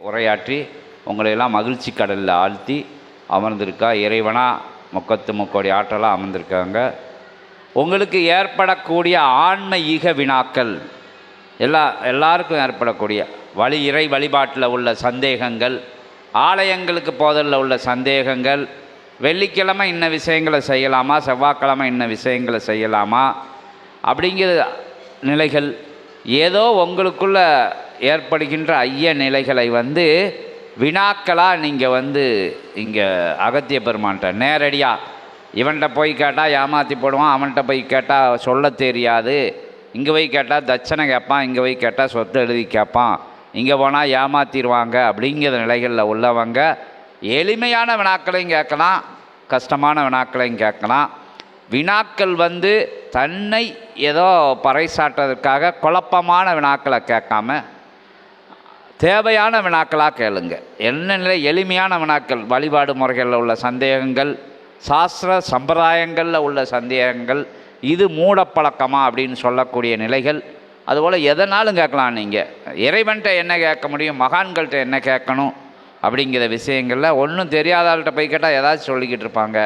உரையாற்றி உங்களையெல்லாம் மகிழ்ச்சி கடலில் ஆழ்த்தி அமர்ந்திருக்கா. இறைவனா முக்கத்து முக்கோடி ஆற்றலாக அமர்ந்திருக்காங்க. உங்களுக்கு ஏற்படக்கூடிய ஆன்ம ஈக வினாக்கள் எல்லாருக்கும் ஏற்படக்கூடிய இறை வழிபாட்டில் உள்ள சந்தேகங்கள், ஆலயங்களுக்கு போதலில் உள்ள சந்தேகங்கள், வெள்ளிக்கிழமை இன்ன விஷயங்களை செய்யலாமா, செவ்வாய்க்கிழமை இன்ன விஷயங்களை செய்யலாமா அப்படிங்கிற நிலைகள், ஏதோ உங்களுக்குள்ள ஏற்படுகின்ற ஐய நிலைகளை வினாக்களாக நீங்கள் இங்கே அகத்திய பெருமான்ட்ட நேரடியாக இவன்கிட்ட போய் கேட்டால் ஏமாற்றி போடுவான், அவன்கிட்ட போய் கேட்டால் சொல்ல தெரியாது, இங்கே போய் கேட்டால் தட்சணை கேட்பான், இங்கே போய் கேட்டால் சொத்து எழுதி கேட்பான், இங்கே போனால் ஏமாற்றிடுவாங்க அப்படிங்கிற நிலைகளில் உள்ளவங்க எளிமையான வினாக்களையும் கேட்கலாம், கஷ்டமான வினாக்களையும் கேட்கலாம். வினாக்கள் தன்னை ஏதோ பறைசாட்டுறதுக்காக குழப்பமான வினாக்களை கேட்காம தேவையான வினாக்களாக கேளுங்க. என்ன நிலை? எளிமையான வினாக்கள், வழிபாடு முறைகளில் உள்ள சந்தேகங்கள், சாஸ்திர சம்பிரதாயங்களில் உள்ள சந்தேகங்கள், இது மூடப்பழக்கமா அப்படின்னு சொல்லக்கூடிய நிலைகள். அதுபோல் எதனாலும் கேட்கலாம். நீங்கள் இறைவன்கிட்ட என்ன கேட்க முடியும், மகான்கள்கிட்ட என்ன கேட்கணும் அப்படிங்கிற விஷயங்களில் ஒன்றும் தெரியாதாள்கிட்ட போய் கேட்டால் ஏதாச்சும் சொல்லிக்கிட்டு இருப்பாங்க.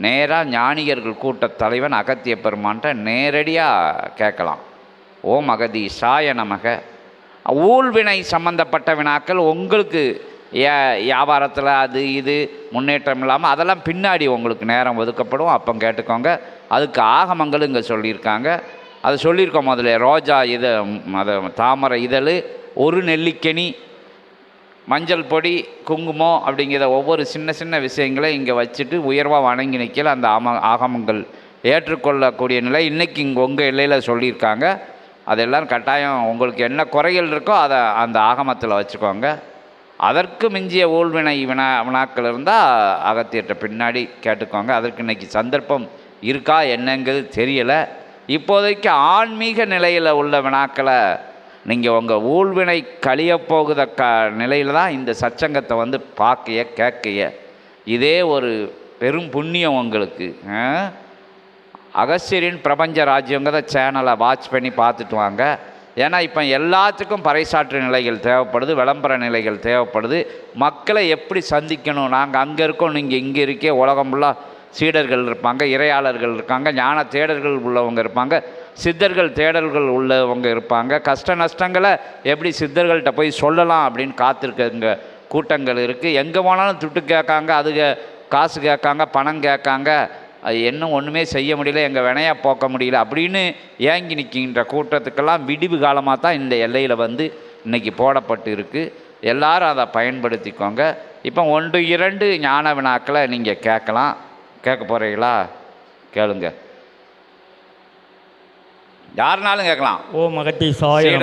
நேராக ஞானிகர்கள் கூட்ட தலைவன் அகத்திய பெருமான்கிட்ட நேரடியாக கேட்கலாம். ஓம் அகதீஷாய நமக. ஊழ்வினை சம்பந்தப்பட்ட வினாக்கள் உங்களுக்கு வியாபாரத்தில் அது இது முன்னேற்றம் இல்லாமல் அதெல்லாம் பின்னாடி உங்களுக்கு நேரம் ஒதுக்கப்படும், அப்போ கேட்டுக்கோங்க. அதுக்கு ஆகமங்கள் இங்கே சொல்லியிருக்காங்க. அது சொல்லியிருக்கோம் முதல்ல. ரோஜா தாமரை இதழ், ஒரு நெல்லிக்கனி, மஞ்சள் பொடி, குங்குமம் அப்படிங்கிற ஒவ்வொரு சின்ன சின்ன விஷயங்களை இங்கே வச்சுட்டு உயர்வாக வணங்கி நிற்கல அந்த ஆகமங்கள் ஏற்றுக்கொள்ளக்கூடிய நிலை இன்றைக்கி இங்கே உங்கள் எல்லையில் சொல்லியிருக்காங்க. அதெல்லாம் கட்டாயம் உங்களுக்கு என்ன குறைகள் இருக்கோ அதை அந்த ஆகமத்தில் வச்சுக்கோங்க. அதற்கு மிஞ்சிய ஊழ்வினை வினாக்கள் இருந்தால் அகத்தியற்ற பின்னாடி கேட்டுக்கோங்க. அதற்கு இன்றைக்கி சந்தர்ப்பம் இருக்கா என்னங்கிறது தெரியலை. இப்போதைக்கு ஆன்மீக நிலையில் உள்ள வினாக்களை நீங்கள் உங்கள் ஊழ்வினை கழியப்போகுத நிலையில் தான் இந்த சச்சங்கத்தை பார்க்கைய கேட்கைய இதே ஒரு பெரும் புண்ணியம் உங்களுக்கு. அகஸ்தியரின் பிரபஞ்ச ராஜ்யங்கிற சேனலை வாட்ச் பண்ணி பார்த்துட்டு வாங்க. ஏன்னா இப்போ எல்லாத்துக்கும் பறைசாற்று நிலைகள் தேவைப்படுது, விளம்பர நிலைகள் தேவைப்படுது. மக்களை எப்படி சந்திக்கணும், நாங்கள் அங்கே இருக்கோம், நீங்கள் இங்கே இருக்கே, உலகம் ஃபுல்லாக சீடர்கள் இருப்பாங்க, இறையாளர்கள் இருக்காங்க, ஞான தேடர்கள் உள்ளவங்க இருப்பாங்க, சித்தர்கள் தேடல்கள் உள்ளவங்க இருப்பாங்க. கஷ்ட நஷ்டங்களை எப்படி சித்தர்கள்ட்ட போய் சொல்லலாம் அப்படின்னு காத்திருக்கங்க கூட்டங்கள் இருக்குது. எங்கே போனாலும் துட்டு கேட்காங்க, அதுக்கு காசு கேட்காங்க, பணம் கேட்காங்க, அது இன்னும் ஒன்றுமே செய்ய முடியல, எங்கள் வினையாக போக்க முடியல அப்படின்னு ஏங்கி நிற்கின்ற கூட்டத்துக்கெல்லாம் விடிவு காலமாக தான் இந்த எல்லையில் இன்றைக்கி போடப்பட்டு இருக்குது. எல்லாரும் அதை பயன்படுத்திக்கோங்க. இப்போ 1 2 ஞான வினாக்களை நீங்கள் கேட்கலாம். கேட்க போகிறீங்களா? கேளுங்க. யாருனாலும் கேட்கலாம். ஓ மகத்தி சாய